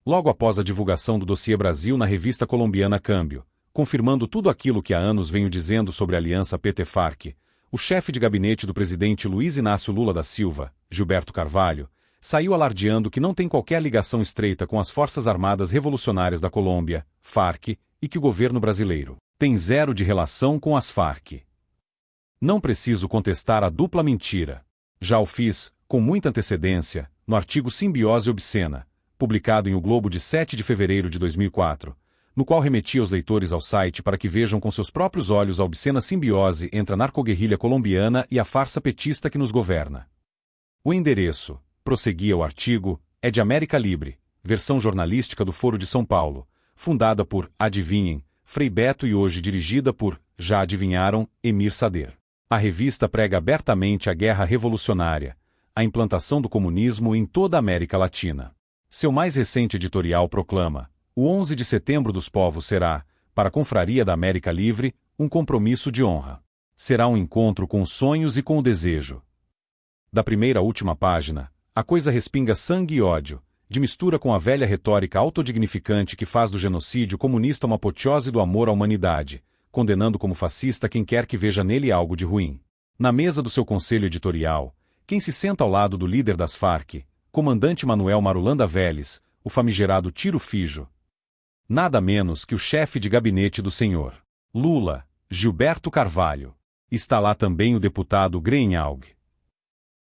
Logo após a divulgação do dossiê Brasil na revista colombiana Câmbio, confirmando tudo aquilo que há anos venho dizendo sobre a aliança PT-FARC, o chefe de gabinete do presidente Luiz Inácio Lula da Silva, Gilberto Carvalho, saiu alardeando que não tem qualquer ligação estreita com as Forças Armadas Revolucionárias da Colômbia, FARC, e que o governo brasileiro tem zero de relação com as FARC. Não preciso contestar a dupla mentira. Já o fiz, com muita antecedência, no artigo Simbiose Obscena, publicado em O Globo de 7 de fevereiro de 2004, no qual remetia os leitores ao site para que vejam com seus próprios olhos a obscena simbiose entre a narcoguerrilha colombiana e a farsa petista que nos governa. O endereço, prosseguia o artigo, é de América Livre, versão jornalística do Foro de São Paulo, fundada por, adivinhem, Frei Beto e hoje dirigida por, já adivinharam, Emir Sader. A revista prega abertamente a guerra revolucionária, a implantação do comunismo em toda a América Latina. Seu mais recente editorial proclama: o 11 de setembro dos povos será, para a Confraria da América Livre, um compromisso de honra. Será um encontro com os sonhos e com o desejo. Da primeira à última página, a coisa respinga sangue e ódio, de mistura com a velha retórica autodignificante que faz do genocídio comunista uma apoteose do amor à humanidade, condenando como fascista quem quer que veja nele algo de ruim. Na mesa do seu conselho editorial, quem se senta ao lado do líder das FARC, comandante Manuel Marulanda Vélez, o famigerado Tiro Fijo. Nada menos que o chefe de gabinete do senhor Lula, Gilberto Carvalho. Está lá também o deputado Greenhalgh.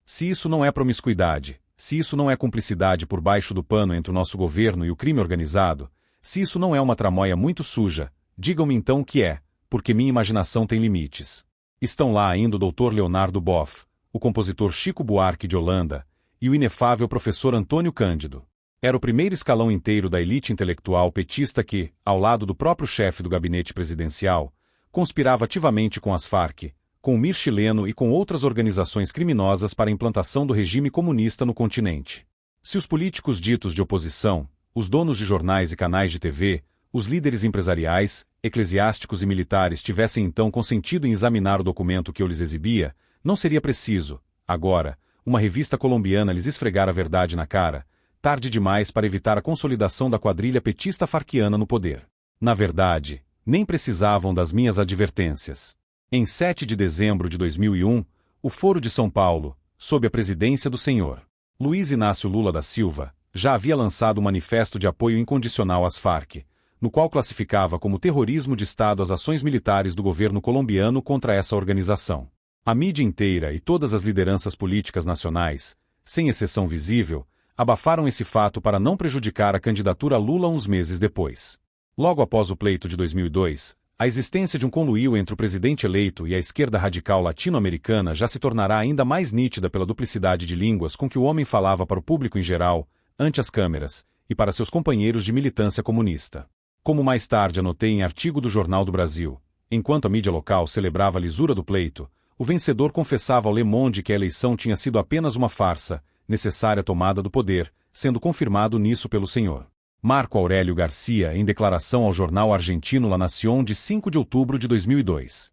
Se isso não é promiscuidade, se isso não é cumplicidade por baixo do pano entre o nosso governo e o crime organizado, se isso não é uma tramóia muito suja, digam-me então o que é, porque minha imaginação tem limites. Estão lá ainda o Dr. Leonardo Boff, o compositor Chico Buarque de Holanda, e o inefável professor Antônio Cândido. Era o primeiro escalão inteiro da elite intelectual petista que, ao lado do próprio chefe do gabinete presidencial, conspirava ativamente com as FARC, com o MIR chileno e com outras organizações criminosas para a implantação do regime comunista no continente. Se os políticos ditos de oposição, os donos de jornais e canais de TV, os líderes empresariais, eclesiásticos e militares tivessem então consentido em examinar o documento que eu lhes exibia, não seria preciso, agora, uma revista colombiana lhes esfregar a verdade na cara, tarde demais para evitar a consolidação da quadrilha petista farquiana no poder. Na verdade, nem precisavam das minhas advertências. Em 7 de dezembro de 2001, o Foro de São Paulo, sob a presidência do senhor Luiz Inácio Lula da Silva, já havia lançado um manifesto de apoio incondicional às FARC, no qual classificava como terrorismo de Estado as ações militares do governo colombiano contra essa organização. A mídia inteira e todas as lideranças políticas nacionais, sem exceção visível, abafaram esse fato para não prejudicar a candidatura Lula uns meses depois. Logo após o pleito de 2002, a existência de um conluio entre o presidente eleito e a esquerda radical latino-americana já se tornará ainda mais nítida pela duplicidade de línguas com que o homem falava para o público em geral, ante as câmeras, e para seus companheiros de militância comunista. Como mais tarde anotei em artigo do Jornal do Brasil, enquanto a mídia local celebrava a lisura do pleito, o vencedor confessava ao Le Monde que a eleição tinha sido apenas uma farsa, necessária tomada do poder, sendo confirmado nisso pelo senhor Marco Aurélio Garcia em declaração ao jornal argentino La Nación de 5 de outubro de 2002.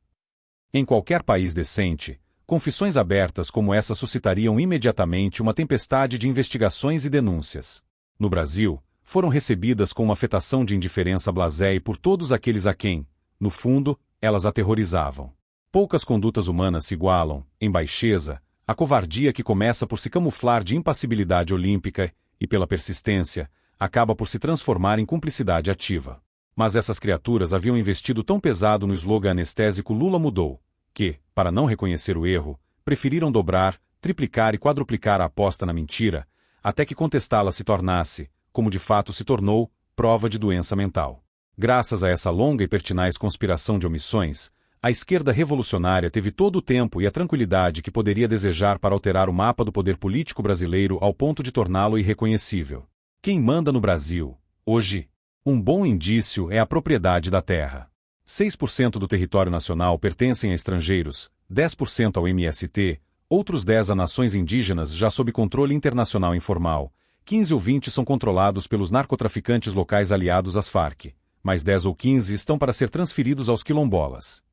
Em qualquer país decente, confissões abertas como essa suscitariam imediatamente uma tempestade de investigações e denúncias. No Brasil, foram recebidas com uma afetação de indiferença blasé por todos aqueles a quem, no fundo, elas aterrorizavam. Poucas condutas humanas se igualam, em baixeza, à covardia que começa por se camuflar de impassibilidade olímpica e, pela persistência, acaba por se transformar em cumplicidade ativa. Mas essas criaturas haviam investido tão pesado no slogan anestésico Lula mudou, que, para não reconhecer o erro, preferiram dobrar, triplicar e quadruplicar a aposta na mentira, até que contestá-la se tornasse, como de fato se tornou, prova de doença mental. Graças a essa longa e pertinaz conspiração de omissões, a esquerda revolucionária teve todo o tempo e a tranquilidade que poderia desejar para alterar o mapa do poder político brasileiro ao ponto de torná-lo irreconhecível. Quem manda no Brasil, hoje? Um bom indício é a propriedade da terra. 6% do território nacional pertencem a estrangeiros, 10% ao MST, outros 10% a nações indígenas já sob controle internacional informal, 15 ou 20 são controlados pelos narcotraficantes locais aliados às FARC, mais 10 ou 15 estão para ser transferidos aos quilombolas.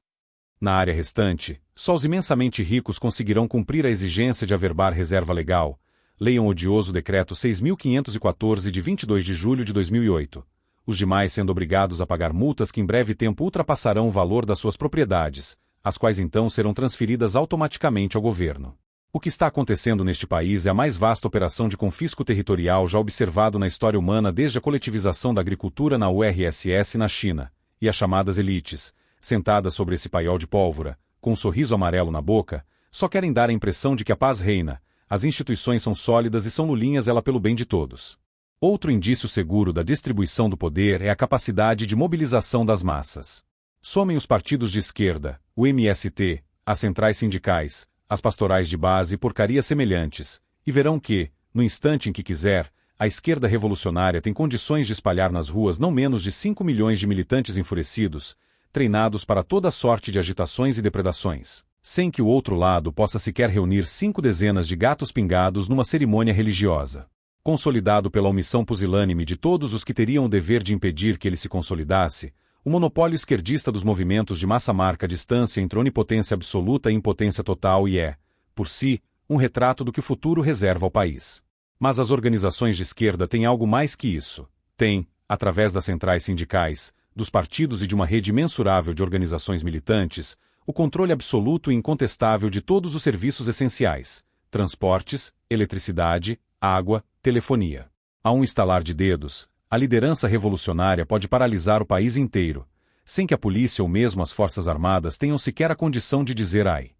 Na área restante, só os imensamente ricos conseguirão cumprir a exigência de averbar reserva legal, Leiam o odioso Decreto 6.514 de 22 de julho de 2008. Os demais sendo obrigados a pagar multas que em breve tempo ultrapassarão o valor das suas propriedades, as quais então serão transferidas automaticamente ao governo. O que está acontecendo neste país é a mais vasta operação de confisco territorial já observado na história humana desde a coletivização da agricultura na URSS na China, e as chamadas elites, sentadas sobre esse paiol de pólvora, com um sorriso amarelo na boca, só querem dar a impressão de que a paz reina, as instituições são sólidas e são nulinhas ela pelo bem de todos. Outro indício seguro da distribuição do poder é a capacidade de mobilização das massas. Somem os partidos de esquerda, o MST, as centrais sindicais, as pastorais de base e porcarias semelhantes, e verão que, no instante em que quiser, a esquerda revolucionária tem condições de espalhar nas ruas não menos de 5 milhões de militantes enfurecidos, treinados para toda sorte de agitações e depredações, sem que o outro lado possa sequer reunir 5 dezenas de gatos pingados numa cerimônia religiosa. Consolidado pela omissão pusilânime de todos os que teriam o dever de impedir que ele se consolidasse, o monopólio esquerdista dos movimentos de massa marca a distância entre onipotência absoluta e impotência total e é, por si, um retrato do que o futuro reserva ao país. Mas as organizações de esquerda têm algo mais que isso. Têm, através das centrais sindicais, dos partidos e de uma rede imensurável de organizações militantes, o controle absoluto e incontestável de todos os serviços essenciais: transportes, eletricidade, água, telefonia. A um estalar de dedos, a liderança revolucionária pode paralisar o país inteiro, sem que a polícia ou mesmo as forças armadas tenham sequer a condição de dizer ai.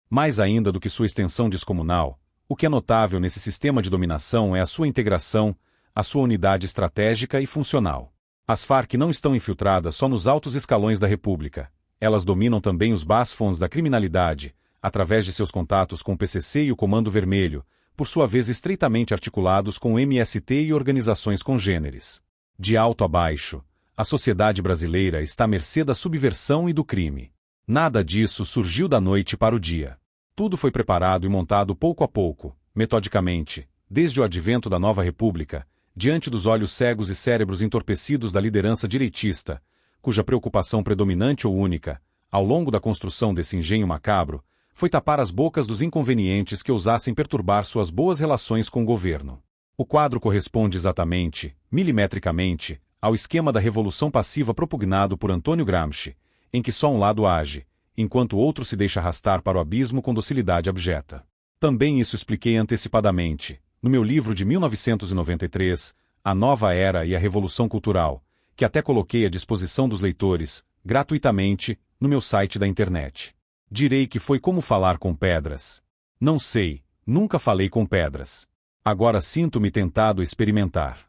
Mais ainda do que sua extensão descomunal, o que é notável nesse sistema de dominação é a sua integração, a sua unidade estratégica e funcional. As Farc não estão infiltradas só nos altos escalões da República. Elas dominam também os bas-fonds da criminalidade, através de seus contatos com o PCC e o Comando Vermelho, por sua vez estreitamente articulados com o MST e organizações congêneres. De alto a baixo, a sociedade brasileira está à mercê da subversão e do crime. Nada disso surgiu da noite para o dia. Tudo foi preparado e montado pouco a pouco, metodicamente, desde o advento da nova república, diante dos olhos cegos e cérebros entorpecidos da liderança direitista, cuja preocupação predominante ou única, ao longo da construção desse engenho macabro, foi tapar as bocas dos inconvenientes que ousassem perturbar suas boas relações com o governo. O quadro corresponde exatamente, milimetricamente, ao esquema da revolução passiva propugnado por Antônio Gramsci, em que só um lado age, enquanto o outro se deixa arrastar para o abismo com docilidade abjeta. Também isso expliquei antecipadamente, no meu livro de 1993, A Nova Era e a Revolução Cultural, que até coloquei à disposição dos leitores, gratuitamente, no meu site da internet. Direi que foi como falar com pedras. Não sei, nunca falei com pedras. Agora sinto-me tentado a experimentar.